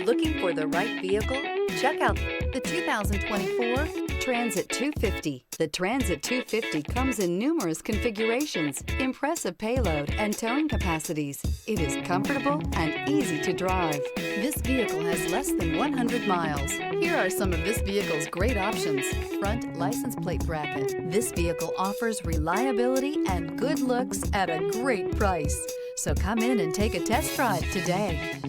Looking for the right vehicle? Check out the 2024 Transit 250. The Transit 250 comes in numerous configurations, impressive payload, and towing capacities. It is comfortable and easy to drive. This vehicle has less than 100 miles. Here are some of this vehicle's great options. Front license plate bracket. This vehicle offers reliability and good looks at a great price. So come in and take a test drive today.